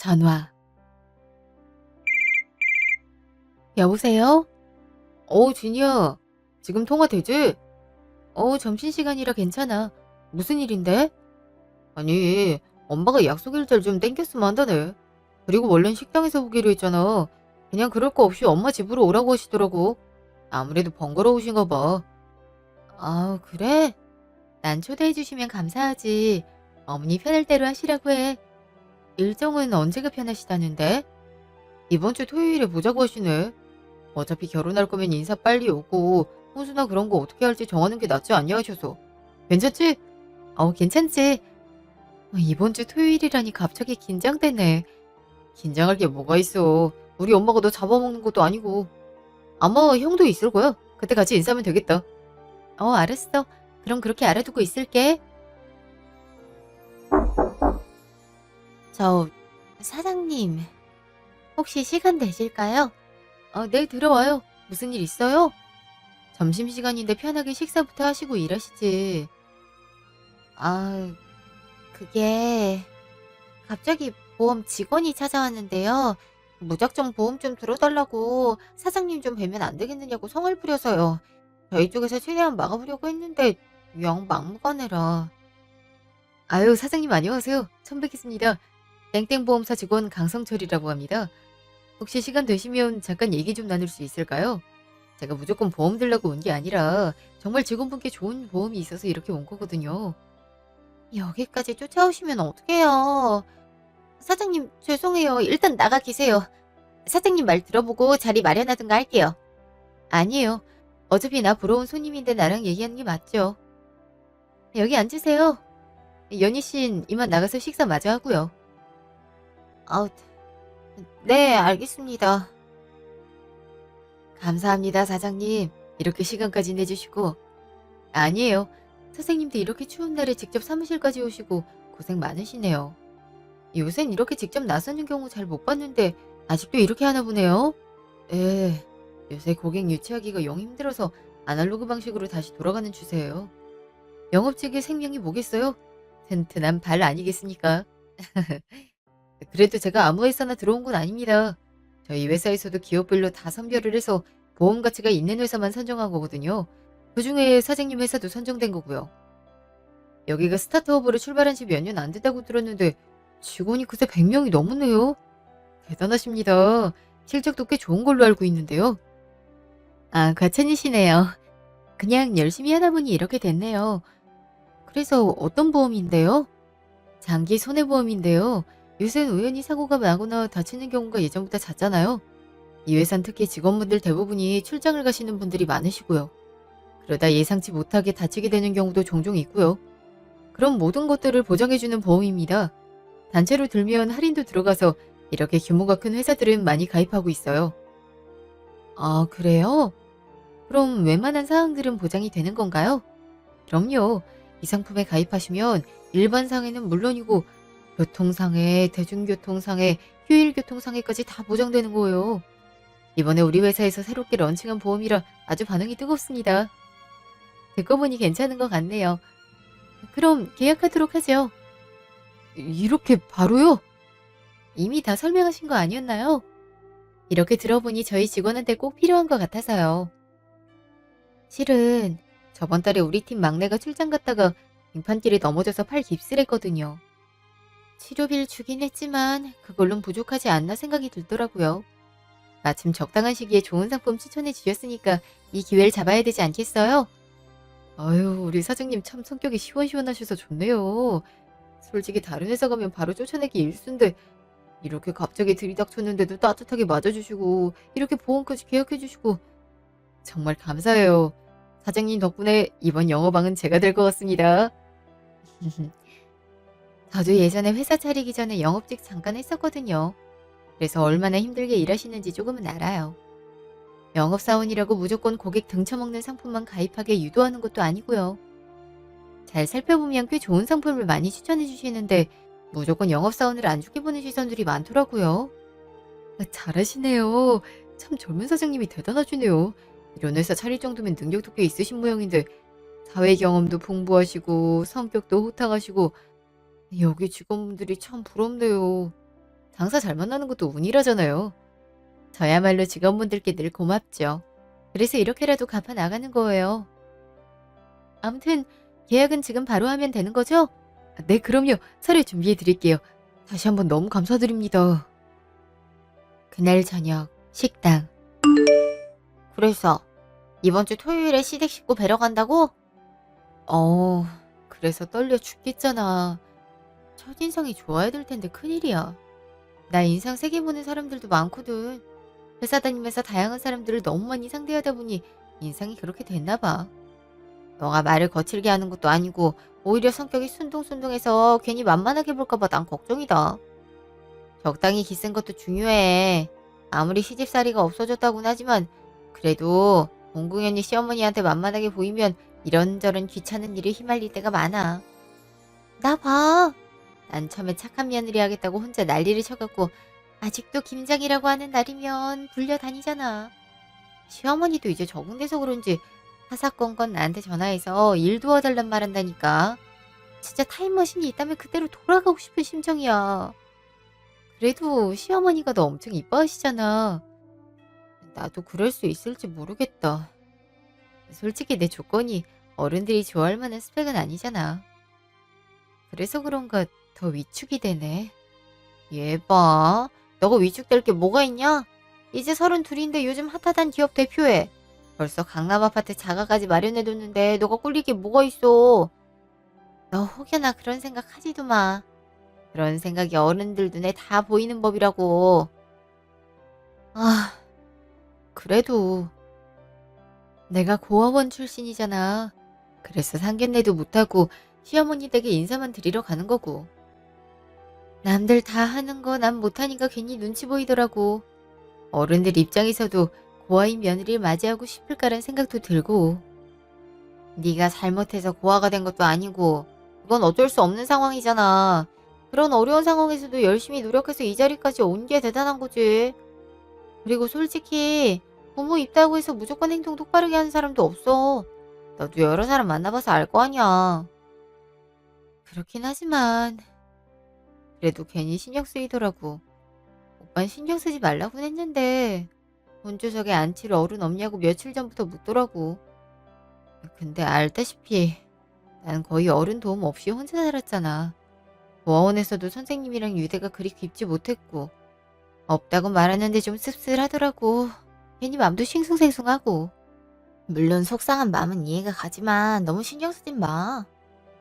전화. 여보세요? 진이야. 지금 통화 되지? 점심시간이라 괜찮아. 무슨 일인데? 아니, 엄마가 약속 일자를 좀 땡겼으면 한다네. 그리고 원래는 식당에서 보기로 했잖아. 그냥 그럴 거 없이 엄마 집으로 오라고 하시더라고. 아무래도 번거로우신가 봐. 아, 그래? 난 초대해 주시면 감사하지. 어머니 편할 대로 하시라고 해. 일정은 언제가 편하시다는데? 이번 주 토요일에 보자고 하시네. 어차피 결혼할 거면 인사 빨리 오고 혼수나 그런 거 어떻게 할지 정하는 게 낫지 않냐 하셔서. 괜찮지? 괜찮지. 이번 주 토요일이라니 갑자기 긴장되네. 긴장할 게 뭐가 있어. 우리 엄마가 너 잡아먹는 것도 아니고. 아마 형도 있을 거야. 그때 같이 인사하면 되겠다. 알았어. 그럼 그렇게 알아두고 있을게. 저, 사장님, 혹시 시간 되실까요? 네, 들어와요. 무슨 일 있어요? 점심시간인데 편하게 식사부터 하시고 일하시지. 아, 그게 갑자기 보험 직원이 찾아왔는데요. 무작정 보험 좀 들어달라고 사장님 좀 뵈면 안 되겠느냐고 성을 부려서요. 저희 쪽에서 최대한 막아보려고 했는데 영 막무가내라. 아유, 사장님 안녕하세요. 처음 뵙겠습니다. 땡땡보험사 직원 강성철이라고 합니다. 혹시 시간 되시면 잠깐 얘기 좀 나눌 수 있을까요? 제가 무조건 보험 들라고 온 게 아니라 정말 직원분께 좋은 보험이 있어서 이렇게 온 거거든요. 여기까지 쫓아오시면 어떡해요. 사장님 죄송해요. 일단 나가 계세요. 사장님 말 들어보고 자리 마련하든가 할게요. 아니에요. 어차피 나 보러 온 손님인데 나랑 얘기하는 게 맞죠. 여기 앉으세요. 연희 씨는 이만 나가서 식사 마저 하고요. 아우, 네, 알겠습니다. 감사합니다, 사장님. 이렇게 시간까지 내주시고. 아니에요. 선생님도 이렇게 추운 날에 직접 사무실까지 오시고 고생 많으시네요. 요샌 이렇게 직접 나서는 경우 잘 못 봤는데 아직도 이렇게 하나 보네요. 예, 요새 고객 유치하기가 영 힘들어서 아날로그 방식으로 다시 돌아가는 추세예요. 영업직의 생명이 뭐겠어요? 튼튼한 발 아니겠습니까? 그래도 제가 아무 회사나 들어온 건 아닙니다. 저희 회사에서도 기업별로 다 선별을 해서 보험 가치가 있는 회사만 선정한 거거든요. 그중에 사장님 회사도 선정된 거고요. 여기가 스타트업으로 출발한 지 몇 년 안 됐다고 들었는데 직원이 그새 100명이 넘었네요. 대단하십니다. 실적도 꽤 좋은 걸로 알고 있는데요. 아, 과찬이시네요. 그냥 열심히 하다 보니 이렇게 됐네요. 그래서 어떤 보험인데요? 장기 손해보험인데요. 요새는 우연히 사고가 나거나 다치는 경우가 예전보다 잦잖아요. 이 회사는 특히 직원분들 대부분이 출장을 가시는 분들이 많으시고요. 그러다 예상치 못하게 다치게 되는 경우도 종종 있고요. 그런 모든 것들을 보장해주는 보험입니다. 단체로 들면 할인도 들어가서 이렇게 규모가 큰 회사들은 많이 가입하고 있어요. 아, 그래요? 그럼 웬만한 사항들은 보장이 되는 건가요? 그럼요. 이 상품에 가입하시면 일반 상해는 물론이고 교통상해, 대중교통상해, 휴일교통상해까지 다 보장되는 거예요. 이번에 우리 회사에서 새롭게 런칭한 보험이라 아주 반응이 뜨겁습니다. 듣고 보니 괜찮은 것 같네요. 그럼 계약하도록 하죠. 이렇게 바로요? 이미 다 설명하신 거 아니었나요? 이렇게 들어보니 저희 직원한테 꼭 필요한 것 같아서요. 실은 저번 달에 우리 팀 막내가 출장 갔다가 등판길에 넘어져서 팔 깁스를 했거든요. 치료비를 주긴 했지만 그걸론 부족하지 않나 생각이 들더라고요. 마침 적당한 시기에 좋은 상품 추천해 주셨으니까 이 기회를 잡아야 되지 않겠어요? 아유, 우리 사장님 참 성격이 시원시원하셔서 좋네요. 솔직히 다른 회사 가면 바로 쫓아내기 일쑤인데 이렇게 갑자기 들이닥쳤는데도 따뜻하게 맞아주시고 이렇게 보험까지 계약해주시고 정말 감사해요. 사장님 덕분에 이번 영어방은 제가 될 것 같습니다. 저도 예전에 회사 차리기 전에 영업직 잠깐 했었거든요. 그래서 얼마나 힘들게 일하시는지 조금은 알아요. 영업사원이라고 무조건 고객 등쳐먹는 상품만 가입하게 유도하는 것도 아니고요. 잘 살펴보면 꽤 좋은 상품을 많이 추천해 주시는데 무조건 영업사원을 안 좋게 보는 시선들이 많더라고요. 잘하시네요. 참 젊은 사장님이 대단하시네요. 이런 회사 차릴 정도면 능력도 꽤 있으신 모양인데 사회 경험도 풍부하시고 성격도 호탕하시고 여기 직원분들이 참 부럽네요. 장사 잘 만나는 것도 운이라잖아요. 저야말로 직원분들께 늘 고맙죠. 그래서 이렇게라도 갚아 나가는 거예요. 아무튼 계약은 지금 바로 하면 되는 거죠? 네, 그럼요. 서류 준비해 드릴게요. 다시 한번 너무 감사드립니다. 그날 저녁 식당. 그래서 이번 주 토요일에 시댁 식구 뵈러 간다고? 그래서 떨려 죽겠잖아. 첫인상이 좋아야 될 텐데 큰일이야. 나 인상 세게 보는 사람들도 많거든. 회사 다니면서 다양한 사람들을 너무 많이 상대하다 보니 인상이 그렇게 됐나 봐. 너가 말을 거칠게 하는 것도 아니고 오히려 성격이 순둥순둥해서 괜히 만만하게 볼까봐 난 걱정이다. 적당히 기센 것도 중요해. 아무리 시집살이가 없어졌다고는 하지만 그래도 공공연히 시어머니한테 만만하게 보이면 이런저런 귀찮은 일에 휘말릴 때가 많아. 나 봐. 난 처음에 착한 며느리 하겠다고 혼자 난리를 쳐갖고 아직도 김장이라고 하는 날이면 불려다니잖아. 시어머니도 이제 적응돼서 그런지 사사건건 나한테 전화해서 일 도와달란 말 한다니까. 진짜 타임머신이 있다면 그때로 돌아가고 싶은 심정이야. 그래도 시어머니가 너 엄청 이뻐하시잖아. 나도 그럴 수 있을지 모르겠다. 솔직히 내 조건이 어른들이 좋아할 만한 스펙은 아니잖아. 그래서 그런가 더 위축이 되네. 얘 봐. 너가 위축될 게 뭐가 있냐? 이제 32인데 요즘 핫하단 기업 대표해. 벌써 강남 아파트 자가까지 마련해뒀는데 너가 꿀릴 게 뭐가 있어. 너 혹여나 그런 생각 하지도 마. 그런 생각이 어른들 눈에 다 보이는 법이라고. 아, 그래도 내가 고아원 출신이잖아. 그래서 상견례도 못하고 시어머니 댁에 인사만 드리러 가는 거고. 남들 다 하는 거 난 못하니까 괜히 눈치 보이더라고. 어른들 입장에서도 고아인 며느리를 맞이하고 싶을까란 생각도 들고. 네가 잘못해서 고아가 된 것도 아니고 그건 어쩔 수 없는 상황이잖아. 그런 어려운 상황에서도 열심히 노력해서 이 자리까지 온 게 대단한 거지. 그리고 솔직히 부모 입다고 해서 무조건 행동 똑바르게 하는 사람도 없어. 나도 여러 사람 만나봐서 알 거 아니야. 그렇긴 하지만 그래도 괜히 신경 쓰이더라고. 오빤 신경 쓰지 말라고 했는데 본주석에 앉힐 어른 없냐고 며칠 전부터 묻더라고. 근데 알다시피 난 거의 어른 도움 없이 혼자 살았잖아. 고아원에서도 선생님이랑 유대가 그리 깊지 못했고 없다고 말하는데 좀 씁쓸하더라고. 괜히 맘도 싱숭생숭하고. 물론 속상한 마음은 이해가 가지만 너무 신경 쓰진 마.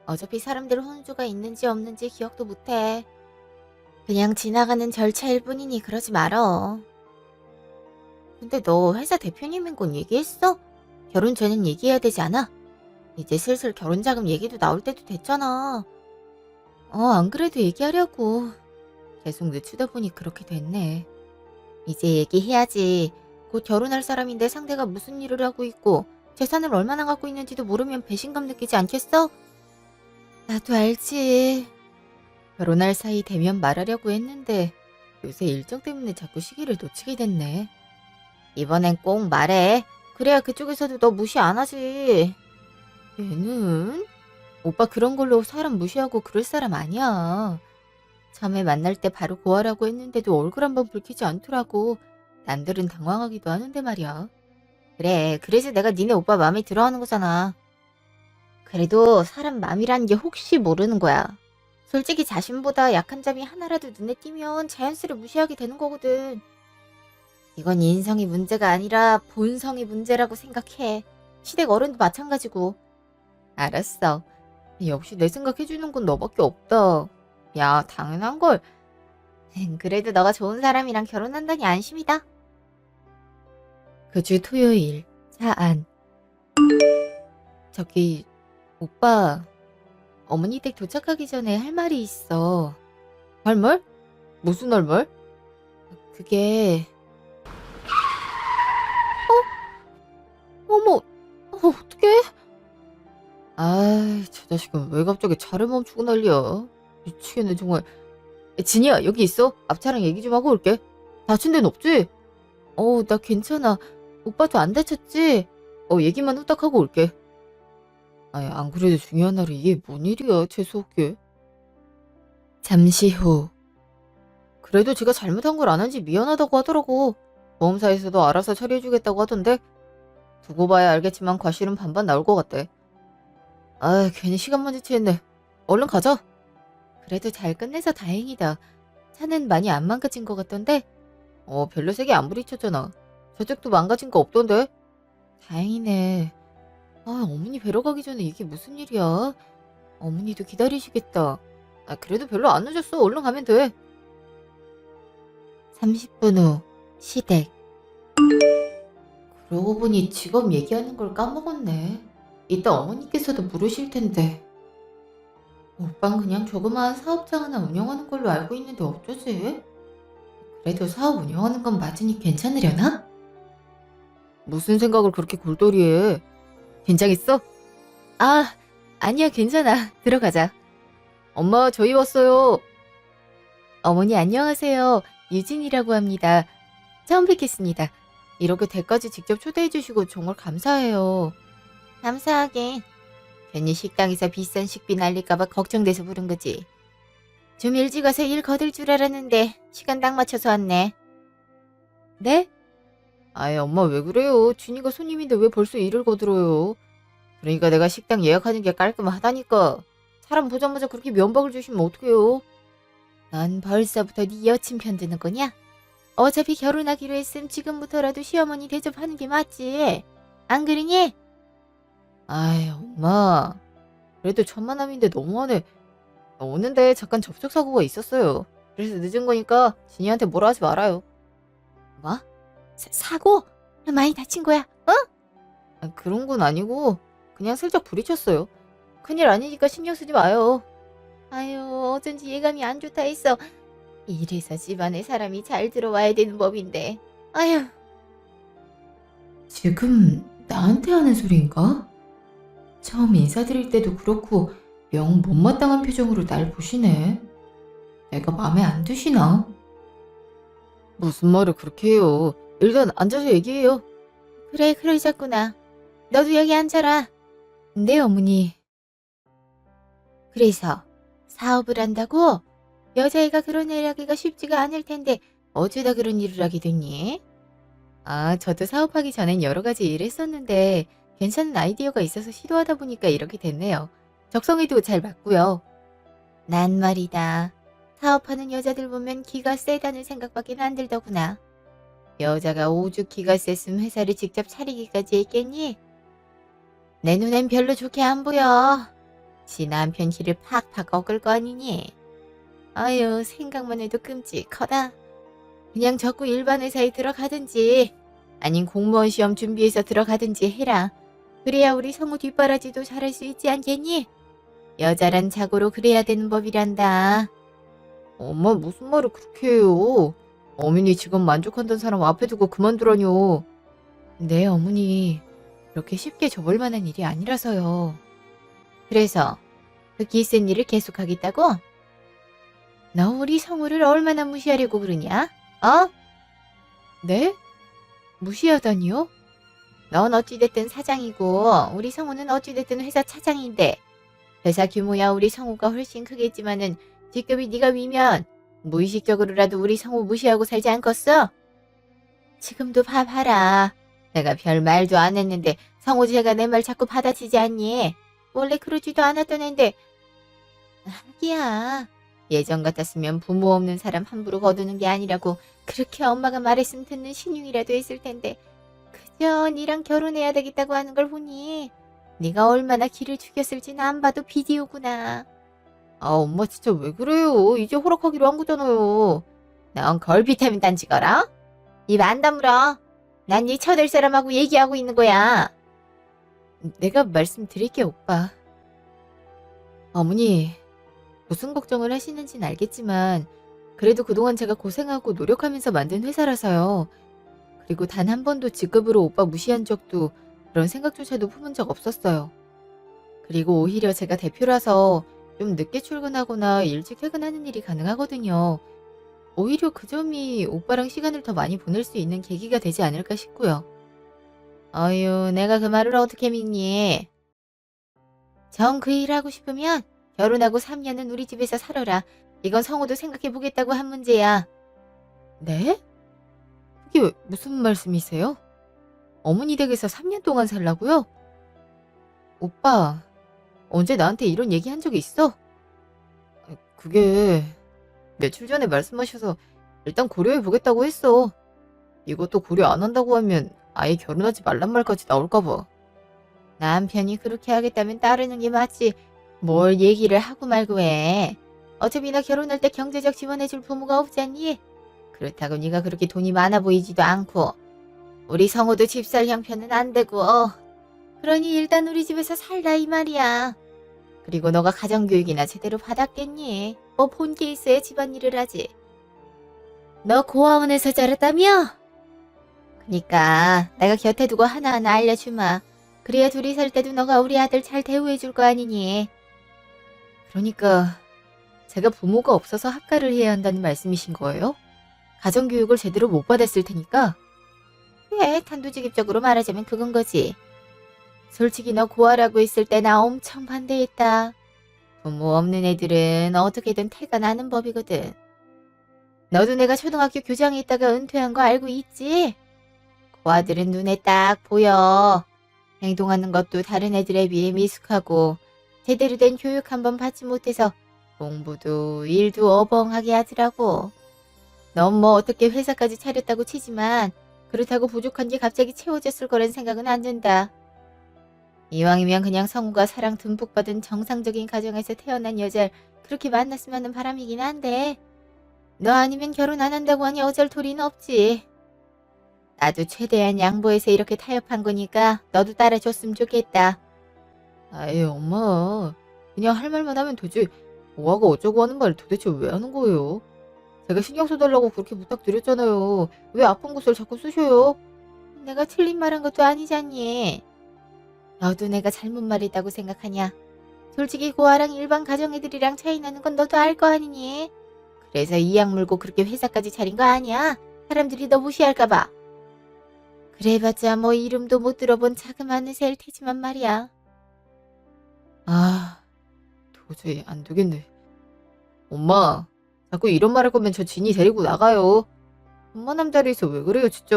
어차피 사람들 혼주가 있는지 없는지 기억도 못해. 그냥 지나가는 절차일 뿐이니 그러지 말어. 근데 너 회사 대표님인 건 얘기했어? 결혼 전엔 얘기해야 되지 않아? 이제 슬슬 결혼자금 얘기도 나올 때도 됐잖아. 안 그래도 얘기하려고. 계속 늦추다 보니 그렇게 됐네. 이제 얘기해야지. 곧 결혼할 사람인데 상대가 무슨 일을 하고 있고 재산을 얼마나 갖고 있는지도 모르면 배신감 느끼지 않겠어? 나도 알지. 결혼할 사이 되면 말하려고 했는데 요새 일정 때문에 자꾸 시기를 놓치게 됐네. 이번엔 꼭 말해. 그래야 그쪽에서도 너 무시 안 하지. 얘는? 오빠 그런 걸로 사람 무시하고 그럴 사람 아니야. 처음에 만날 때 바로 고하라고 했는데도 얼굴 한번 붉히지 않더라고. 남들은 당황하기도 하는데 말이야. 그래, 그래서 내가 니네 오빠 마음에 들어하는 거잖아. 그래도 사람 마음이라는 게 혹시 모르는 거야. 솔직히 자신보다 약한 점이 하나라도 눈에 띄면 자연스레 무시하게 되는 거거든. 이건 인성이 문제가 아니라 본성이 문제라고 생각해. 시댁 어른도 마찬가지고. 알았어. 역시 내 생각해주는 건 너밖에 없다. 야, 당연한걸. 그래도 너가 좋은 사람이랑 결혼한다니 안심이다. 그 주 토요일, 차 안. 저기, 오빠, 어머니 댁 도착하기 전에 할 말이 있어. 할 말? 무슨 할 말? 그게... 어머, 어떡해? 아이, 저 자식은 왜 갑자기 차를 멈추고 난리야. 미치겠네, 정말. 진이야, 여기 있어. 앞차랑 얘기 좀 하고 올게. 다친 데는 없지? 나 괜찮아. 오빠도 안 다쳤지? 얘기만 후딱 하고 올게. 아니, 안 그래도 중요한 날에 이게 뭔 일이야, 재수없게. 잠시 후. 그래도 제가 잘못한 걸 안 한지 미안하다고 하더라고. 보험사에서도 알아서 처리해주겠다고 하던데 두고 봐야 알겠지만 과실은 반반 나올 것 같대. 아, 괜히 시간만 지체했네. 얼른 가자. 그래도 잘 끝내서 다행이다. 차는 많이 안 망가진 것 같던데? 별로 세게 안 부딪혔잖아. 저쪽도 망가진 거 없던데? 다행이네. 아, 어머니 뵈러 가기 전에 이게 무슨 일이야? 어머니도 기다리시겠다. 아, 그래도 별로 안 늦었어. 얼른 가면 돼. 30분 후 시댁. 그러고 보니 직업 얘기하는 걸 까먹었네. 이따 어머니께서도 물으실 텐데. 오빤 그냥 조그마한 사업장 하나 운영하는 걸로 알고 있는데 어쩌지? 그래도 사업 운영하는 건 맞으니 괜찮으려나? 무슨 생각을 그렇게 골똘히해? 괜찮겠어? 아, 아니야, 괜찮아. 들어가자. 엄마, 저희 왔어요. 어머니 안녕하세요. 유진이라고 합니다. 처음 뵙겠습니다. 이렇게 댁까지 직접 초대해 주시고 정말 감사해요. 감사하게. 괜히 식당에서 비싼 식비 날릴까봐 걱정돼서 부른 거지. 좀 일찍 와서 일 거들 줄 알았는데 시간 딱 맞춰서 왔네. 네? 아이, 엄마 왜 그래요? 준이가 손님인데 왜 벌써 일을 거들어요? 그러니까 내가 식당 예약하는 게 깔끔하다니까. 사람 보자마자 그렇게 면박을 주시면 어떡해요? 넌 벌써부터 네 여친 편드는 거냐? 어차피 결혼하기로 했음 지금부터라도 시어머니 대접하는 게 맞지. 안 그러니? 아이, 엄마. 그래도 천만남인데 너무하네. 오는데 잠깐 접촉사고가 있었어요. 그래서 늦은 거니까 진이한테 뭐라 하지 말아요. 뭐? 사고? 많이 다친 거야? 어? 아, 그런 건 아니고 그냥 슬쩍 부딪혔어요. 큰일 아니니까 신경 쓰지 마요. 아유, 어쩐지 예감이 안 좋다 했어. 이래서 집안에 사람이 잘 들어와야 되는 법인데. 아휴. 지금 나한테 하는 소리인가? 처음 인사드릴 때도 그렇고 영 못마땅한 표정으로 날 보시네. 내가 마음에 안 드시나? 무슨 말을 그렇게 해요. 일단 앉아서 얘기해요. 그래, 그러자꾸나. 너도 여기 앉아라. 네, 어머니. 그래서 사업을 한다고? 여자애가 그런 일 하기가 쉽지가 않을 텐데 어쩌다 그런 일을 하게 됐니? 아, 저도 사업하기 전엔 여러 가지 일을 했었는데 괜찮은 아이디어가 있어서 시도하다 보니까 이렇게 됐네요. 적성에도 잘 맞고요. 난 말이다. 사업하는 여자들 보면 기가 세다는 생각밖에 안 들더구나. 여자가 오죽 기가 셌으면 회사를 직접 차리기까지 했겠니? 내 눈엔 별로 좋게 안 보여. 지 남편 길을 팍팍 꺾을 거 아니니? 아유, 생각만 해도 끔찍하다. 그냥 적고 일반 회사에 들어가든지 아님 공무원 시험 준비해서 들어가든지 해라. 그래야 우리 성우 뒷바라지도 잘할 수 있지 않겠니? 여자란 자고로 그래야 되는 법이란다. 엄마 무슨 말을 그렇게 해요? 어머니 지금 만족한다는 사람 앞에 두고 그만두라뇨. 네, 어머니. 그렇게 쉽게 접을 만한 일이 아니라서요. 그래서 그 기센 일을 계속하겠다고? 너 우리 성우를 얼마나 무시하려고 그러냐? 어? 네? 무시하다니요? 넌 어찌됐든 사장이고 우리 성우는 어찌됐든 회사 차장인데 회사 규모야 우리 성우가 훨씬 크겠지만은 직급이 네가 위면 무의식적으로라도 우리 성우 무시하고 살지 않겠어? 지금도 봐봐라. 내가 별 말도 안 했는데 성우제가 내 말 자꾸 받아치지 않니? 원래 그러지도 않았던 앤데. 하기야. 예전 같았으면 부모 없는 사람 함부로 거두는 게 아니라고 그렇게 엄마가 말했으면 듣는 신용이라도 했을 텐데 그저 니랑 결혼해야 되겠다고 하는 걸 보니 네가 얼마나 기를 죽였을진 안 봐도 비디오구나. 아, 엄마 진짜 왜 그래요? 이제 허락하기로 한 거잖아요. 넌 걸비타민 단지 거라? 입 안 다물어. 난 네 처될 사람하고 얘기하고 있는 거야. 내가 말씀드릴게, 오빠. 어머니, 무슨 걱정을 하시는지는 알겠지만 그래도 그동안 제가 고생하고 노력하면서 만든 회사라서요. 그리고 단 한 번도 직급으로 오빠 무시한 적도 그런 생각조차도 품은 적 없었어요. 그리고 오히려 제가 대표라서 좀 늦게 출근하거나 일찍 퇴근하는 일이 가능하거든요. 오히려 그 점이 오빠랑 시간을 더 많이 보낼 수 있는 계기가 되지 않을까 싶고요. 아유, 내가 그 말을 어떻게 믿니? 정 그 일 하고 싶으면 결혼하고 3년은 우리 집에서 살아라. 이건 성우도 생각해보겠다고 한 문제야. 네? 그게 무슨 말씀이세요? 어머니 댁에서 3년 동안 살라고요? 오빠, 언제 나한테 이런 얘기 한 적이 있어? 그게 며칠 전에 말씀하셔서 일단 고려해 보겠다고 했어. 이것도 고려 안 한다고 하면 아예 결혼하지 말란 말까지 나올까 봐. 남편이 그렇게 하겠다면 따르는 게 맞지. 뭘 얘기를 하고 말고 해. 어차피 나 결혼할 때 경제적 지원해줄 부모가 없잖니. 그렇다고 네가 그렇게 돈이 많아 보이지도 않고. 우리 성우도 집 살 형편은 안 되고. 그러니 일단 우리 집에서 살라 이 말이야. 그리고 너가 가정교육이나 제대로 받았겠니? 뭐 본게 있어야 집안일을 하지. 너 고아원에서 자랐다며? 그니까 내가 곁에 두고 하나하나 알려주마. 그래야 둘이 살 때도 너가 우리 아들 잘 대우해줄 거 아니니. 그러니까 제가 부모가 없어서 학가를 해야 한다는 말씀이신 거예요? 가정교육을 제대로 못 받았을 테니까? 그래, 단도직입적으로 말하자면 그건 거지. 솔직히 너 고아라고 했을 때 나 엄청 반대했다. 부모 없는 애들은 어떻게든 태가 나는 법이거든. 너도 내가 초등학교 교장에 있다가 은퇴한 거 알고 있지? 고아들은 눈에 딱 보여. 행동하는 것도 다른 애들에 비해 미숙하고 제대로 된 교육 한번 받지 못해서 공부도 일도 어벙하게 하더라고. 넌 뭐 어떻게 회사까지 차렸다고 치지만 그렇다고 부족한 게 갑자기 채워졌을 거란 생각은 안 든다. 이왕이면 그냥 성우가 사랑 듬뿍 받은 정상적인 가정에서 태어난 여자를 그렇게 만났으면 하는 바람이긴 한데 너 아니면 결혼 안 한다고 하니 어쩔 도리는 없지. 나도 최대한 양보해서 이렇게 타협한 거니까 너도 따라줬으면 좋겠다. 아이 엄마, 그냥 할 말만 하면 되지. 뭐하고 어쩌고 하는 말 도대체 왜 하는 거예요? 제가 신경 써달라고 그렇게 부탁드렸잖아요. 왜 아픈 곳을 자꾸 쑤셔요? 내가 틀린 말 한 것도 아니잖니. 너도 내가 잘못 말했다고 생각하냐? 솔직히 고아랑 일반 가정애들이랑 차이 나는 건 너도 알 거 아니니? 그래서 이 약 물고 그렇게 회사까지 차린 거 아니야? 사람들이 너 무시할까 봐. 그래봤자 뭐 이름도 못 들어본 자그마한 새일 테지만 말이야. 아, 도저히 안 되겠네. 엄마, 자꾸 이런 말 할 거면 저 진이 데리고 나가요. 엄마 남자리에서 왜 그래요, 진짜.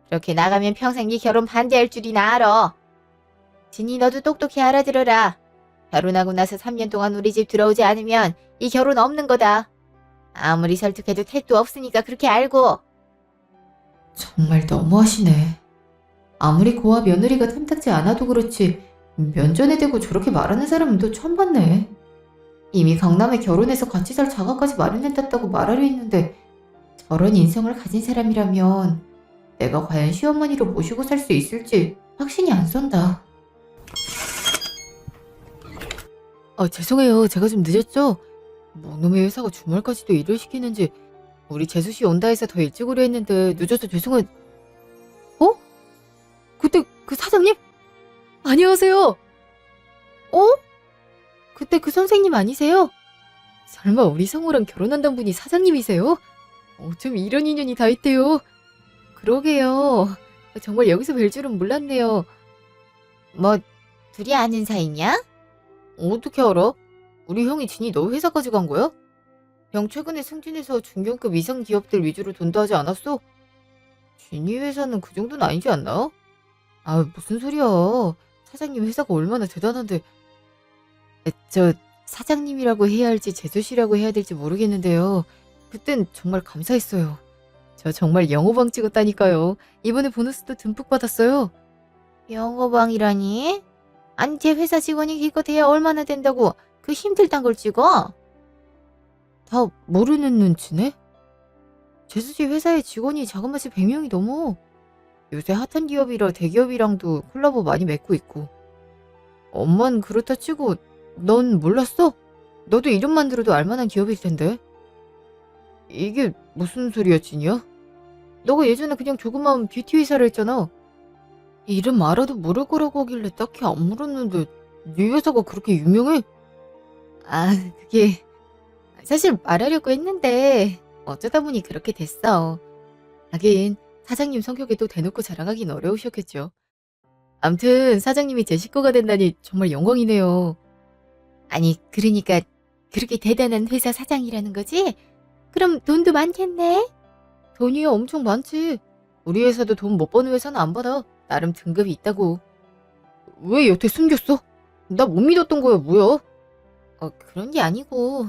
그렇게 나가면 평생 네 결혼 반대할 줄이나 알아. 진이 너도 똑똑히 알아들어라. 결혼하고 나서 3년 동안 우리 집 들어오지 않으면 이 결혼 없는 거다. 아무리 설득해도 택도 없으니까 그렇게 알고. 정말 너무하시네. 아무리 고아 며느리가 탐탁지 않아도 그렇지 면전에 대고 저렇게 말하는 사람은 또 처음 봤네. 이미 강남에 결혼해서 같이 살 자가까지 마련해뒀다고 말하려 했는데 저런 인성을 가진 사람이라면 내가 과연 시어머니로 모시고 살 수 있을지 확신이 안 선다. 죄송해요. 제가 좀 늦었죠? 놈의 회사가 주말까지도 일을 시키는지 우리 재수씨 온다 해서 더 일찍 오려 했는데 늦어서 죄송해. 어? 그때 그 사장님? 안녕하세요. 어? 그때 그 선생님 아니세요? 설마 우리 성우랑 결혼한다는 분이 사장님이세요? 어쩜 이런 인연이 다 있대요. 그러게요. 정말 여기서 뵐 줄은 몰랐네요. 뭐 둘이 아는 사이냐? 어떻게 알아? 우리 형이 진이 너 회사까지 간 거야? 형 최근에 승진해서 중견급 이상 기업들 위주로 돈도 하지 않았어? 진이 회사는 그 정도는 아니지 않나? 아 무슨 소리야. 사장님 회사가 얼마나 대단한데. 저 사장님이라고 해야 할지 제조씨라고 해야 될지 모르겠는데요. 그땐 정말 감사했어요. 저 정말 영어방 찍었다니까요. 이번에 보너스도 듬뿍 받았어요. 영어방이라니? 아니 제 회사 직원이 기껏 해야 얼마나 된다고 그 힘들단 걸 찍어? 다 모르는 눈치네? 제수씨 회사에 직원이 자그마치 100명이 넘어. 요새 핫한 기업이라 대기업이랑도 콜라보 많이 맺고 있고. 엄만 그렇다 치고 넌 몰랐어? 너도 이름만 들어도 알만한 기업일 텐데. 이게 무슨 소리야 진이야? 너가 예전에 그냥 조그마한 뷰티 회사를 했잖아. 이름 알아도 모를 거라고 하길래 딱히 안 물었는데 네 회사가 그렇게 유명해? 아 그게 사실 말하려고 했는데 어쩌다 보니 그렇게 됐어. 하긴 사장님 성격에 또 대놓고 자랑하긴 어려우셨겠죠. 암튼 사장님이 제 식구가 된다니 정말 영광이네요. 아니 그러니까 그렇게 대단한 회사 사장이라는 거지? 그럼 돈도 많겠네? 돈이 엄청 많지. 우리 회사도 돈 못 버는 회사는 안 받아. 나름 등급이 있다고. 왜 여태 숨겼어? 나 못 믿었던 거야, 뭐야? 그런 게 아니고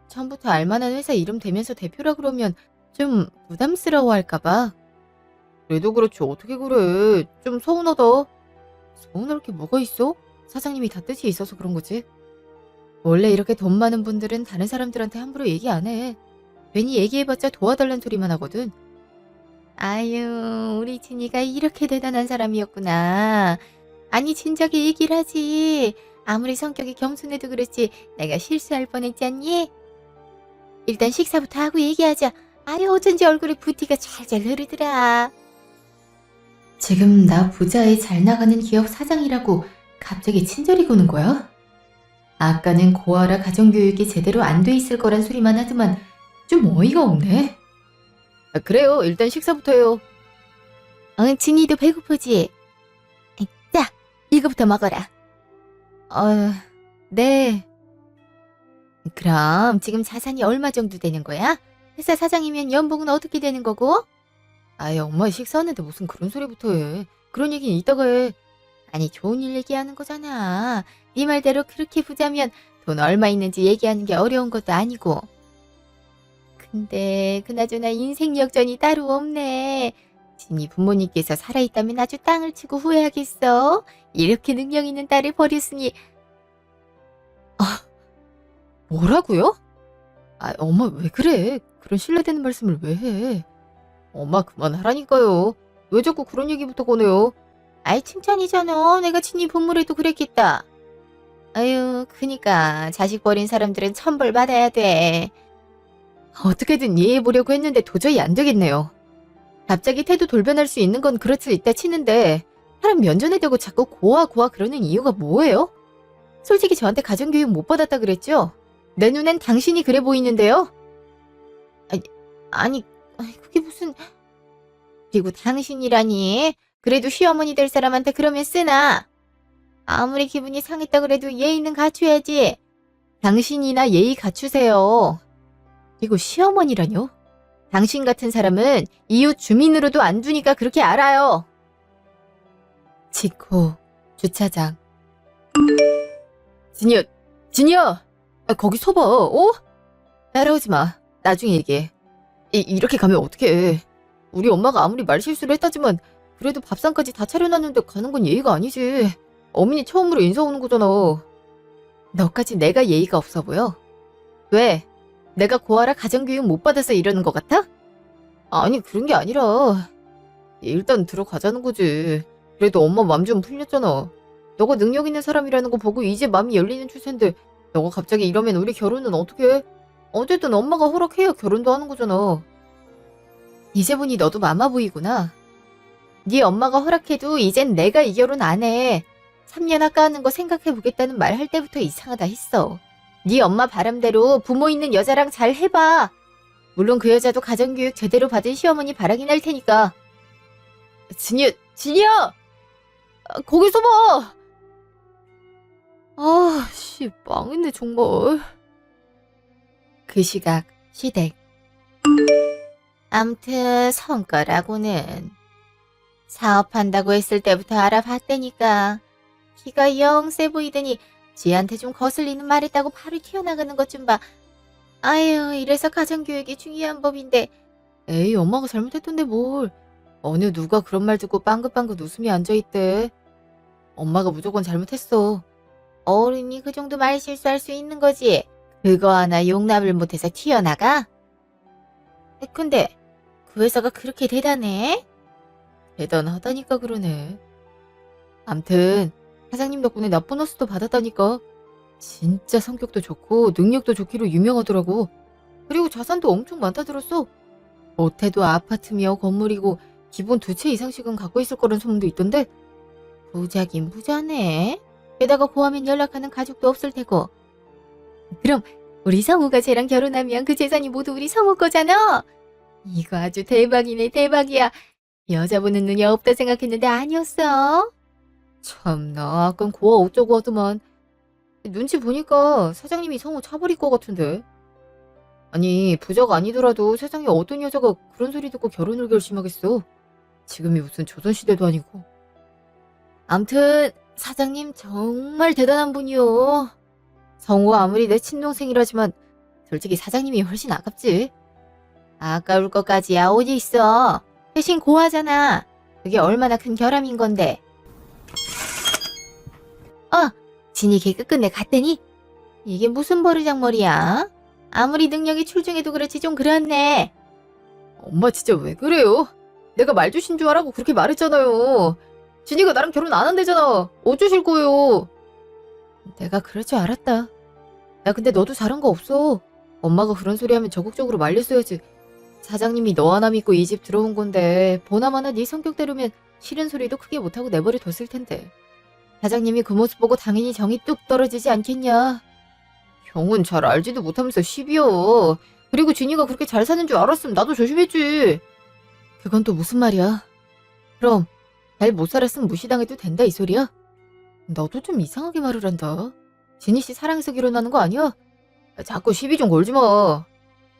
처음부터 알만한 회사 이름 대면서 대표라 그러면 좀 부담스러워할까 봐. 그래도 그렇지 어떻게 그래. 좀 서운하다. 서운할 게 뭐가 있어? 사장님이 다 뜻이 있어서 그런 거지. 원래 이렇게 돈 많은 분들은 다른 사람들한테 함부로 얘기 안 해. 괜히 얘기해봤자 도와달란 소리만 하거든. 아유, 우리 진이가 이렇게 대단한 사람이었구나. 아니, 진작에 얘기를 하지. 아무리 성격이 겸손해도 그렇지 내가 실수할 뻔했잖니? 일단 식사부터 하고 얘기하자. 아유, 어쩐지 얼굴에 붓기가 잘잘 흐르더라. 지금 나 부자의 잘 나가는 기업 사장이라고 갑자기 친절히 구는 거야? 아까는 고아라 가정교육이 제대로 안 돼 있을 거란 소리만 하지만 좀 어이가 없네. 그래요. 일단 식사부터 해요. 진이도 배고프지? 자, 이거부터 먹어라. 네. 그럼 지금 자산이 얼마 정도 되는 거야? 회사 사장이면 연봉은 어떻게 되는 거고? 아이, 엄마 식사하는데 무슨 그런 소리부터 해. 그런 얘기는 이따가 해. 아니, 좋은 일 얘기하는 거잖아. 네 말대로 그렇게 부자면 돈 얼마 있는지 얘기하는 게 어려운 것도 아니고. 근데 그나저나 인생 역전이 따로 없네. 진이 부모님께서 살아있다면 아주 땅을 치고 후회하겠어. 이렇게 능력 있는 딸을 버렸으니. 뭐라고요? 엄마 왜 그래? 그런 신뢰되는 말씀을 왜 해? 엄마 그만하라니까요. 왜 자꾸 그런 얘기부터 꺼내요? 아이, 칭찬이잖아. 내가 진이 부모래도 그랬겠다. 아유, 그니까 자식 버린 사람들은 천벌 받아야 돼. 어떻게든 이해해보려고 했는데 도저히 안 되겠네요. 갑자기 태도 돌변할 수 있는 건 그렇지 있다 치는데 사람 면전에 대고 자꾸 고아 그러는 이유가 뭐예요? 솔직히 저한테 가정교육 못 받았다 그랬죠? 내 눈엔 당신이 그래 보이는데요? 아니, 그게 무슨... 그리고 당신이라니. 그래도 시어머니 될 사람한테 그러면 쓰나? 아무리 기분이 상했다 그래도 예의는 갖춰야지. 당신이나 예의 갖추세요. 그리고 시어머니라뇨? 당신 같은 사람은 이웃 주민으로도 안 두니까 그렇게 알아요. 직후 주차장. 진이야, 거기 서봐. 따라오지 마. 나중에 얘기해. 이렇게 가면 어떡해. 우리 엄마가 아무리 말실수를 했다지만 그래도 밥상까지 다 차려놨는데 가는 건 예의가 아니지. 어머니 처음으로 인사 오는 거잖아. 너까지 내가 예의가 없어 보여? 왜? 내가 고아라 가정교육 못 받아서 이러는 것 같아? 아니, 그런 게 아니라 일단 들어가자는 거지. 그래도 엄마 맘 좀 풀렸잖아. 너가 능력 있는 사람이라는 거 보고 이제 맘이 열리는 추세인데 너가 갑자기 이러면 우리 결혼은 어떻게 해? 어쨌든 엄마가 허락해야 결혼도 하는 거잖아. 이제 보니 너도 마마보이구나. 네 엄마가 허락해도 이젠 내가 이 결혼 안 해. 3년 아까 하는 거 생각해보겠다는 말 할 때부터 이상하다 했어. 네 엄마 바람대로 부모 있는 여자랑 잘 해봐. 물론 그 여자도 가정교육 제대로 받은 시어머니 바라긴 할 테니까. 진이야! 거기서 봐! 씨, 망했네 정말. 그 시각 시댁. 암튼 성과라고는 사업한다고 했을 때부터 알아봤다니까. 키가 영 세 보이더니 지한테 좀 거슬리는 말 했다고 바로 튀어나가는 것 좀 봐. 아유, 이래서 가정교육이 중요한 법인데. 에이, 엄마가 잘못했던데 뭘. 어느 누가 그런 말 듣고 빵긋빵긋 웃으며 앉아있대. 엄마가 무조건 잘못했어. 어른이 그 정도 말 실수할 수 있는 거지. 그거 하나 용납을 못해서 튀어나가? 근데 그 회사가 그렇게 대단해? 대단하다니까 그러네. 암튼 사장님 덕분에 나 보너스도 받았다니까. 진짜 성격도 좋고 능력도 좋기로 유명하더라고. 그리고 자산도 엄청 많다 들었어. 못해도 아파트며 건물이고 기본 2채 이상씩은 갖고 있을 거란 소문도 있던데. 부자긴 부자네. 게다가 고하면 연락하는 가족도 없을 테고. 그럼 우리 성우가 쟤랑 결혼하면 그 재산이 모두 우리 성우 거잖아. 이거 아주 대박이네, 대박이야. 여자 보는 눈이 없다 생각했는데 아니었어. 참나, 아깐 고아 어쩌고 하더만. 눈치 보니까 사장님이 성우 차버릴 것 같은데. 아니, 부자가 아니더라도 세상에 어떤 여자가 그런 소리 듣고 결혼을 결심하겠어. 지금이 무슨 조선시대도 아니고. 암튼 사장님 정말 대단한 분이요. 성우가 아무리 내 친동생이라지만 솔직히 사장님이 훨씬 아깝지. 아까울 것까지야 어디 있어. 대신 고하잖아. 그게 얼마나 큰 결함인 건데. 진이 걔 끝끝내 갔더니 이게 무슨 버르장머리야? 아무리 능력이 출중해도 그렇지 좀 그렇네. 엄마 진짜 왜 그래요? 내가 말주신 줄 알고 그렇게 말했잖아요. 진이가 나랑 결혼 안 한대잖아. 어쩌실 거예요? 내가 그럴 줄 알았다. 야, 근데 너도 잘한 거 없어. 엄마가 그런 소리 하면 적극적으로 말렸어야지. 사장님이 너 하나 믿고 이 집 들어온 건데 보나마나 네 성격대로면 싫은 소리도 크게 못하고 내버려 뒀을 텐데. 사장님이 그 모습 보고 당연히 정이 뚝 떨어지지 않겠냐. 형은 잘 알지도 못하면서 시비여. 그리고 진이가 그렇게 잘 사는 줄 알았으면 나도 조심했지. 그건 또 무슨 말이야. 그럼 잘 못 살았으면 무시당해도 된다 이 소리야? 너도 좀 이상하게 말을 한다. 진이 씨 사랑해서 결혼하는 거 아니야? 자꾸 시비 좀 걸지 마.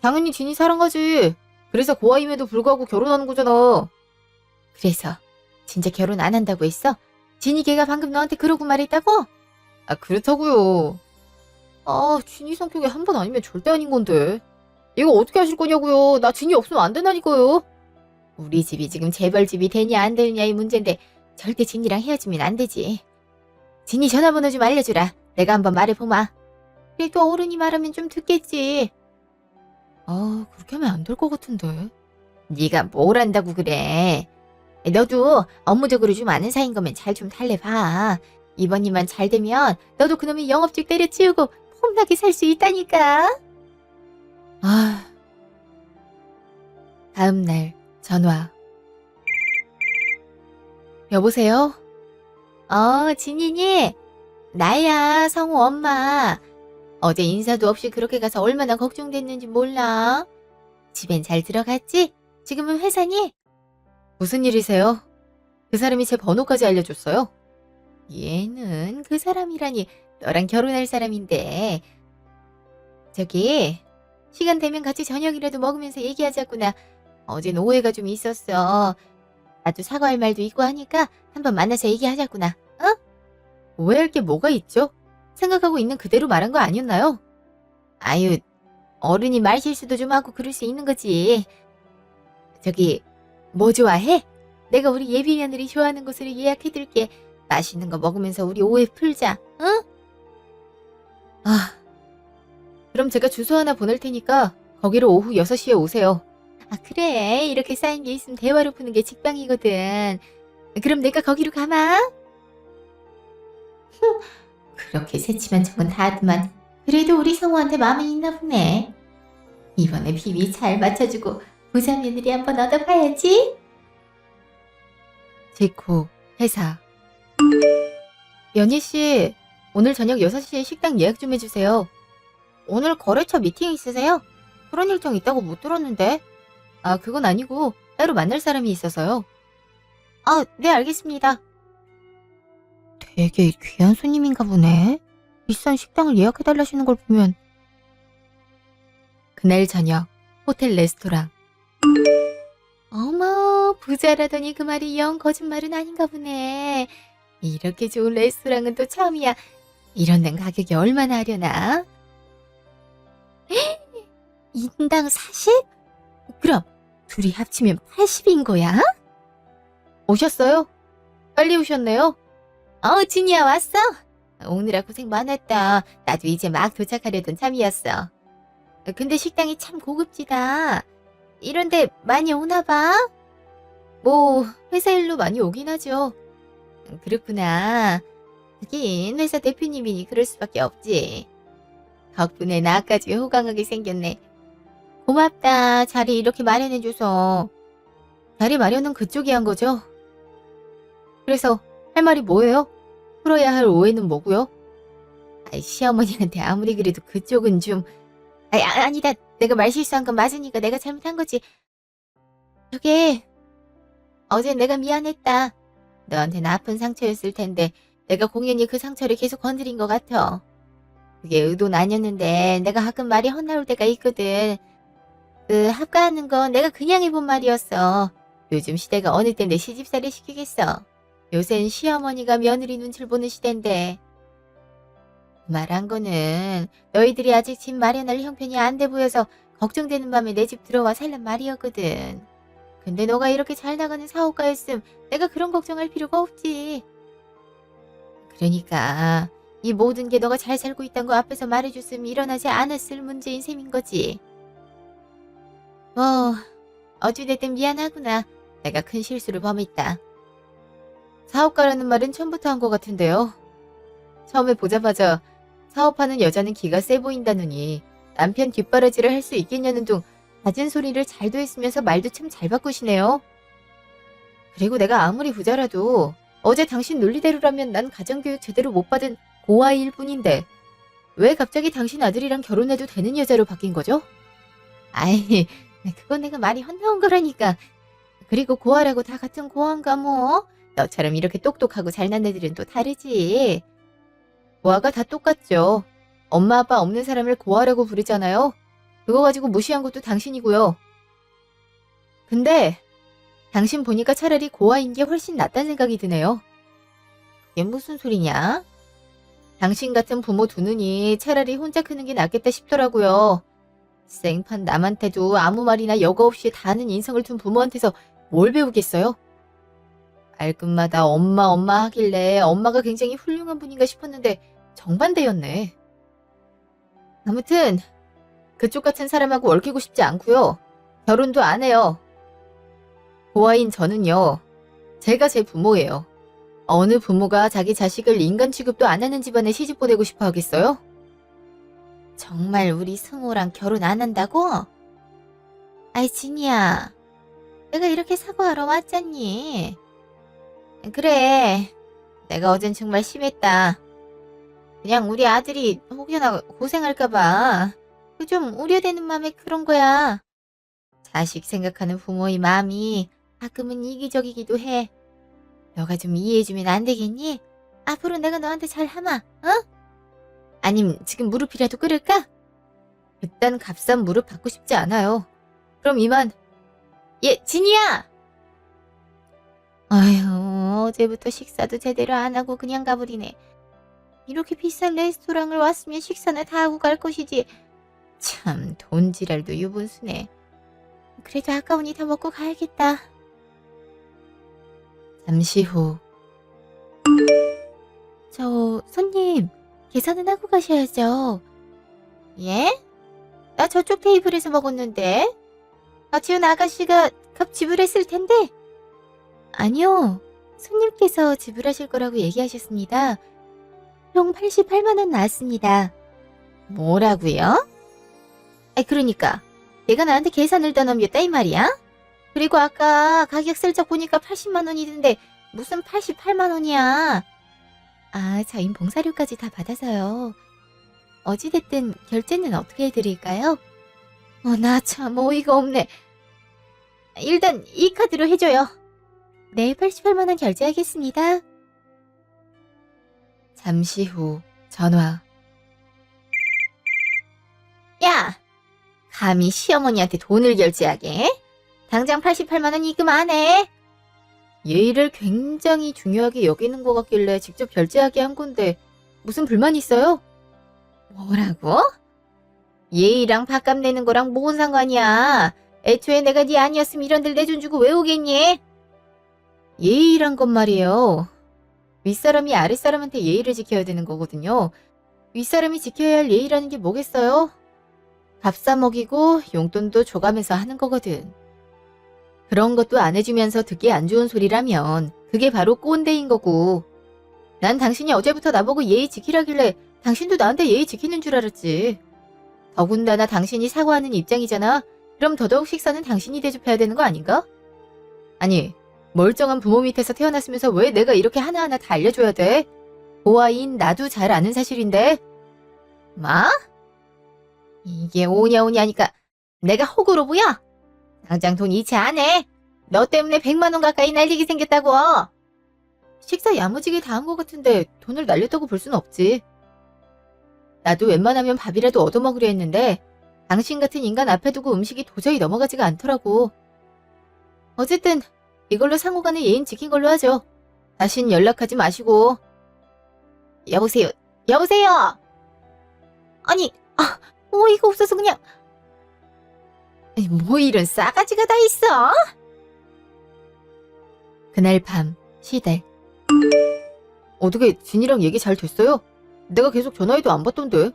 당연히 진이 사랑하지. 그래서 고아임에도 불구하고 결혼하는 거잖아. 그래서 진짜 결혼 안 한다고 했어? 진이 걔가 방금 너한테 그러고 말했다고? 아, 그렇다고요. 아, 진이 성격이 한 번 아니면 절대 아닌 건데. 이거 어떻게 하실 거냐고요. 나 진이 없으면 안 된다니까요. 우리 집이 지금 재벌집이 되냐 안 되냐 이 문제인데 절대 진이랑 헤어지면 안 되지. 진이 전화번호 좀 알려주라. 내가 한번 말해보마. 그래도 어른이 말하면 좀 듣겠지. 아, 그렇게 하면 안 될 것 같은데. 네가 뭘 안다고 그래. 너도 업무적으로 좀 아는 사이인 거면 잘 좀 달래봐. 이번 일만 잘 되면 너도 그놈의 영업직 때려치우고 폼나게 살 수 있다니까. 아, 다음 날 전화. 여보세요? 진이니? 나야, 성우 엄마. 어제 인사도 없이 그렇게 가서 얼마나 걱정됐는지 몰라. 집엔 잘 들어갔지? 지금은 회사니? 무슨 일이세요? 그 사람이 제 번호까지 알려줬어요? 얘는 그 사람이라니 너랑 결혼할 사람인데. 저기 시간 되면 같이 저녁이라도 먹으면서 얘기하자꾸나. 어젠 오해가 좀 있었어. 나도 사과할 말도 있고 하니까 한번 만나서 얘기하자꾸나. 어? 오해할 게 뭐가 있죠? 생각하고 있는 그대로 말한 거 아니었나요? 아유, 어른이 말 실수도 좀 하고 그럴 수 있는 거지. 저기 뭐 좋아해? 내가 우리 예비 며느리 좋아하는 곳으로 예약해둘게. 맛있는 거 먹으면서 우리 오해 풀자. 응? 아, 그럼 제가 주소 하나 보낼 테니까 거기로 오후 6시에 오세요. 아, 그래. 이렇게 쌓인 게 있으면 대화로 푸는 게 직방이거든. 그럼 내가 거기로 가마. 그렇게 새침한 척은 다 하더만 그래도 우리 성우한테 마음이 있나 보네. 이번에 비비 잘 맞춰주고 부자 며느리 한번 얻어봐야지. 직후 회사. 연희씨, 오늘 저녁 6시에 식당 예약 좀 해주세요. 오늘 거래처 미팅 있으세요? 그런 일정 있다고 못 들었는데. 아, 그건 아니고 따로 만날 사람이 있어서요. 아, 네, 알겠습니다. 되게 귀한 손님인가 보네. 비싼 식당을 예약해달라시는 걸 보면. 그날 저녁 호텔 레스토랑. 어머, 부자라더니 그 말이 영 거짓말은 아닌가 보네. 이렇게 좋은 레스토랑은 또 처음이야. 이런 데는 가격이 얼마나 하려나? 인당 40? 그럼 둘이 합치면 80인 거야? 오셨어요? 빨리 오셨네요. 진이야 왔어? 오느라 고생 많았다. 나도 이제 막 도착하려던 참이었어. 근데 식당이 참 고급지다. 이런데 많이 오나 봐? 뭐 회사 일로 많이 오긴 하죠. 그렇구나. 하긴 회사 대표님이니 그럴 수밖에 없지. 덕분에 나까지 호강하게 생겼네. 고맙다. 자리 이렇게 마련해줘서. 자리 마련은 그쪽이 한 거죠? 그래서 할 말이 뭐예요? 풀어야 할 오해는 뭐고요? 시어머니한테 아무리 그래도 그쪽은 좀... 아니다. 내가 말 실수한 건 맞으니까 내가 잘못한 거지. 저게 어제 내가 미안했다. 너한테는 아픈 상처였을 텐데 내가 공연히 그 상처를 계속 건드린 것 같아. 그게 의도는 아니었는데 내가 가끔 말이 헛나올 때가 있거든. 합가하는 건 내가 그냥 해본 말이었어. 요즘 시대가 어느 때인데 시집살이 시키겠어. 요샌 시어머니가 며느리 눈치를 보는 시대인데. 말한 거는 너희들이 아직 집 마련할 형편이 안 돼 보여서 걱정되는 밤에 내 집 들어와 살란 말이었거든. 근데 너가 이렇게 잘 나가는 사업가였음 내가 그런 걱정할 필요가 없지. 그러니까 이 모든 게 너가 잘 살고 있다는 거 앞에서 말해줬으면 일어나지 않았을 문제인 셈인 거지. 뭐 어찌됐든 미안하구나. 내가 큰 실수를 범했다. 사업가라는 말은 처음부터 한 것 같은데요. 처음에 보자마자 사업하는 여자는 기가 세 보인다느니 남편 뒷바라지를 할 수 있겠냐는 둥 낮은 소리를 잘도 했으면서 말도 참 잘 바꾸시네요. 그리고 내가 아무리 부자라도 어제 당신 논리대로라면 난 가정교육 제대로 못 받은 고아이일 뿐인데 왜 갑자기 당신 아들이랑 결혼해도 되는 여자로 바뀐 거죠? 아이, 그건 내가 말이 헛나온 거라니까. 그리고 고아라고 다 같은 고아인가 뭐? 너처럼 이렇게 똑똑하고 잘난 애들은 또 다르지. 고아가 다 똑같죠. 엄마 아빠 없는 사람을 고아라고 부르잖아요. 그거 가지고 무시한 것도 당신이고요. 근데 당신 보니까 차라리 고아인 게 훨씬 낫다는 생각이 드네요. 그게 무슨 소리냐? 당신 같은 부모 두느니 차라리 혼자 크는 게 낫겠다 싶더라고요. 생판 남한테도 아무 말이나 여과 없이 다 아는 인성을 둔 부모한테서 뭘 배우겠어요? 말끝마다 엄마 하길래 엄마가 굉장히 훌륭한 분인가 싶었는데 정반대였네. 아무튼 그쪽 같은 사람하고 얽히고 싶지 않고요. 결혼도 안 해요. 고아인 저는요. 제가 제 부모예요. 어느 부모가 자기 자식을 인간 취급도 안 하는 집안에 시집 보내고 싶어 하겠어요? 정말 우리 승호랑 결혼 안 한다고? 아이 진이야. 내가 이렇게 사과하러 왔잖니. 그래. 내가 어젠 정말 심했다. 그냥 우리 아들이 혹여나 고생할까봐 좀 우려되는 마음에 그런 거야. 자식 생각하는 부모의 마음이 가끔은 이기적이기도 해. 너가 좀 이해해주면 안 되겠니? 앞으로 내가 너한테 잘하마, 어? 아님 지금 무릎이라도 꿇을까? 그딴 값싼 무릎 받고 싶지 않아요. 그럼 이만. 진이야! 아휴, 어제부터 식사도 제대로 안 하고 그냥 가버리네. 이렇게 비싼 레스토랑을 왔으면 식사나 다 하고 갈 것이지. 참, 돈지랄도 유분수네. 그래도 아까우니 다 먹고 가야겠다. 잠시 후. 손님, 계산은 하고 가셔야죠. 예? 나 저쪽 테이블에서 먹었는데. 지은 아가씨가 값 지불했을 텐데. 아니요, 손님께서 지불하실 거라고 얘기하셨습니다. 총 88만 원 나왔습니다. 뭐라고요? 그러니까 내가 나한테 계산을 더 넘겼다 이 말이야? 그리고 아까 가격 슬쩍 보니까 80만 원이던데 무슨 88만 원이야? 저희 봉사료까지 다 받아서요. 어찌됐든 결제는 어떻게 해드릴까요? 나 참 어이가 없네. 일단 이 카드로 해줘요. 네, 88만 원 결제하겠습니다. 잠시 후 전화. 야! 감히 시어머니한테 돈을 결제하게? 당장 88만 원 입금 안 해? 예의를 굉장히 중요하게 여기는 것 같길래 직접 결제하게 한 건데 무슨 불만 있어요? 뭐라고? 예의랑 밥값 내는 거랑 뭔 상관이야? 애초에 내가 네 아니었으면 이런 데를 내돈 주고 왜 오겠니? 예의란 건 말이에요. 윗사람이 아랫사람한테 예의를 지켜야 되는 거거든요. 윗사람이 지켜야 할 예의라는 게 뭐겠어요? 밥 사 먹이고 용돈도 줘가면서 하는 거거든. 그런 것도 안 해주면서 듣기 안 좋은 소리라면 그게 바로 꼰대인 거고. 난 당신이 어제부터 나보고 예의 지키라길래 당신도 나한테 예의 지키는 줄 알았지. 더군다나 당신이 사과하는 입장이잖아. 그럼 더더욱 식사는 당신이 대접해야 되는 거 아닌가? 아니, 멀쩡한 부모 밑에서 태어났으면서 왜 내가 이렇게 하나하나 다 알려줘야 돼? 고아인 나도 잘 아는 사실인데. 뭐? 이게 오냐오냐 하니까 내가 호구로 보여? 당장 돈 이체 안 해. 너 때문에 100만 원 가까이 날리게 생겼다고. 식사 야무지게 다 한 것 같은데 돈을 날렸다고 볼 순 없지. 나도 웬만하면 밥이라도 얻어먹으려 했는데 당신 같은 인간 앞에 두고 음식이 도저히 넘어가지가 않더라고. 어쨌든 이걸로 상호간의 예인 지킨 걸로 하죠. 다신 연락하지 마시고. 여보세요. 여보세요. 아니, 어이가 없어서 그냥. 아니, 뭐 이런 싸가지가 다 있어? 그날 밤 시댁. 어떻게 진이랑 얘기 잘 됐어요? 내가 계속 전화해도 안 받던데.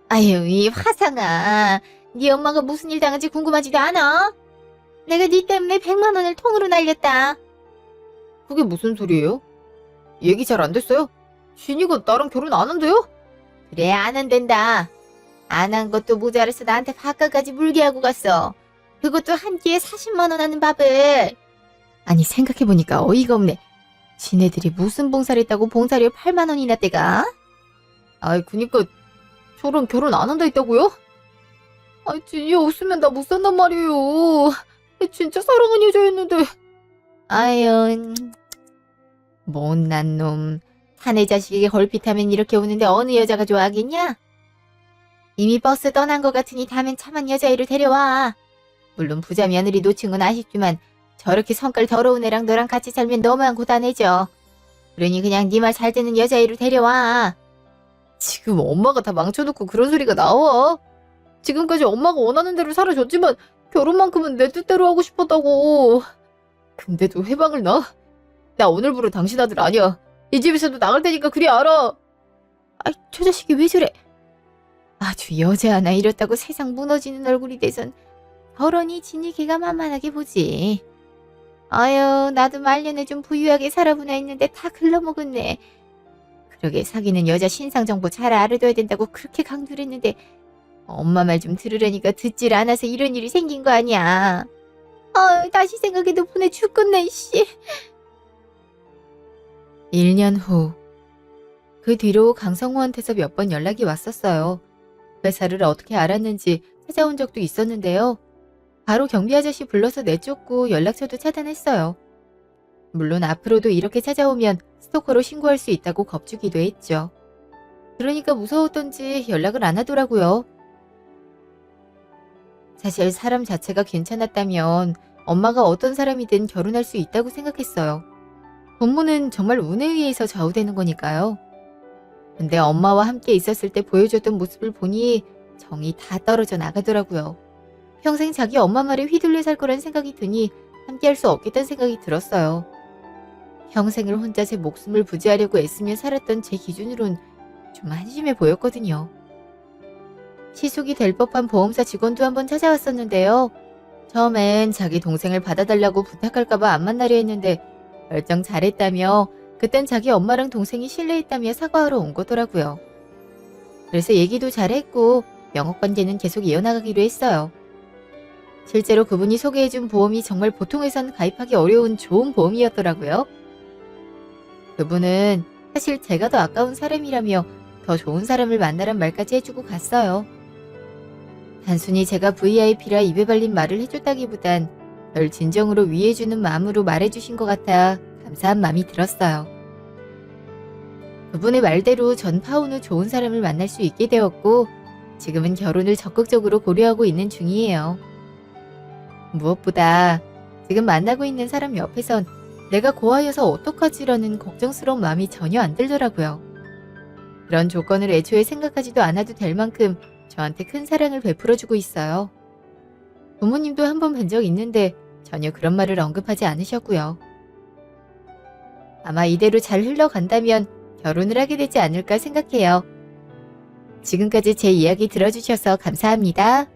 아유, 이 화상아. 네 엄마가 무슨 일 당한지 궁금하지도 않아? 내가 네 때문에 100만 원을 통으로 날렸다. 그게 무슨 소리예요? 얘기 잘 안 됐어요? 진이가 나랑 결혼 안 한대요? 그래, 안 한댄다. 안 한 것도 모자라서 나한테 밥값까지 물게 하고 갔어. 그것도 한 끼에 40만 원 하는 밥을. 아니, 생각해보니까 어이가 없네. 지네들이 무슨 봉사를 했다고 봉사료 8만 원이나 떼가? 아이, 그니까 저랑 결혼 안 한다 했다고요? 아이, 진이 없으면 나 못 산단 말이에요. 진짜 사랑한 여자였는데. 아유, 못난 놈. 사내 자식에게 걸핏하면 이렇게 오는데 어느 여자가 좋아하겠냐? 이미 버스 떠난 것 같으니 다음엔 참한 여자애를 데려와. 물론 부자 며느리 놓친 건 아쉽지만 저렇게 성깔 더러운 애랑 너랑 같이 살면 너무한 고단해져. 그러니 그냥 네 말 잘 듣는 여자애를 데려와. 지금 엄마가 다 망쳐놓고 그런 소리가 나와? 지금까지 엄마가 원하는 대로 살아줬지만 결혼만큼은 내 뜻대로 하고 싶었다고. 근데도 해방을 나? 나 오늘부로 당신 아들 아니야. 이 집에서도 나갈 테니까 그리 알아. 아이, 저 자식이 왜 저래? 아주 여자 하나 잃었다고 세상 무너지는 얼굴이 돼선 저러니 진이 걔가 만만하게 보지. 아유, 나도 말년에 좀 부유하게 살아보나 했는데 다 글러먹었네. 그러게 사귀는 여자 신상 정보 잘 알아둬야 된다고 그렇게 강조를 했는데 엄마 말 좀 들으려니까 듣질 않아서 이런 일이 생긴 거 아니야. 다시 생각해도 분해 죽겠네, 씨. 1년 후. 그 뒤로 강성호한테서 몇 번 연락이 왔었어요. 회사를 어떻게 알았는지 찾아온 적도 있었는데요. 바로 경비 아저씨 불러서 내쫓고 연락처도 차단했어요. 물론 앞으로도 이렇게 찾아오면 스토커로 신고할 수 있다고 겁주기도 했죠. 그러니까 무서웠던지 연락을 안 하더라고요. 사실 사람 자체가 괜찮았다면 엄마가 어떤 사람이든 결혼할 수 있다고 생각했어요. 부모는 정말 운에 의해서 좌우되는 거니까요. 근데 엄마와 함께 있었을 때 보여줬던 모습을 보니 정이 다 떨어져 나가더라고요. 평생 자기 엄마 말에 휘둘려 살 거란 생각이 드니 함께 할 수 없겠다는 생각이 들었어요. 평생을 혼자 제 목숨을 부지하려고 애쓰며 살았던 제 기준으론 좀 한심해 보였거든요. 시속이 될 법한 보험사 직원도 한번 찾아왔었는데요. 처음엔 자기 동생을 받아달라고 부탁할까봐 안 만나려 했는데 결정 잘했다며 그땐 자기 엄마랑 동생이 실례했다며 사과하러 온 거더라고요. 그래서 얘기도 잘했고 영업관계는 계속 이어나가기로 했어요. 실제로 그분이 소개해준 보험이 정말 보통 회사는 가입하기 어려운 좋은 보험이었더라고요. 그분은 사실 제가 더 아까운 사람이라며 더 좋은 사람을 만나란 말까지 해주고 갔어요. 단순히 제가 VIP라 입에 발린 말을 해줬다기보단 별 진정으로 위해주는 마음으로 말해주신 것 같아 감사한 마음이 들었어요. 그분의 말대로 전 파혼 후 좋은 사람을 만날 수 있게 되었고 지금은 결혼을 적극적으로 고려하고 있는 중이에요. 무엇보다 지금 만나고 있는 사람 옆에선 내가 고아여서 어떡하지라는 걱정스러운 마음이 전혀 안 들더라고요. 그런 조건을 애초에 생각하지도 않아도 될 만큼 저한테 큰 사랑을 베풀어주고 있어요. 부모님도 한 번 뵌 적 있는데 전혀 그런 말을 언급하지 않으셨고요. 아마 이대로 잘 흘러간다면 결혼을 하게 되지 않을까 생각해요. 지금까지 제 이야기 들어주셔서 감사합니다.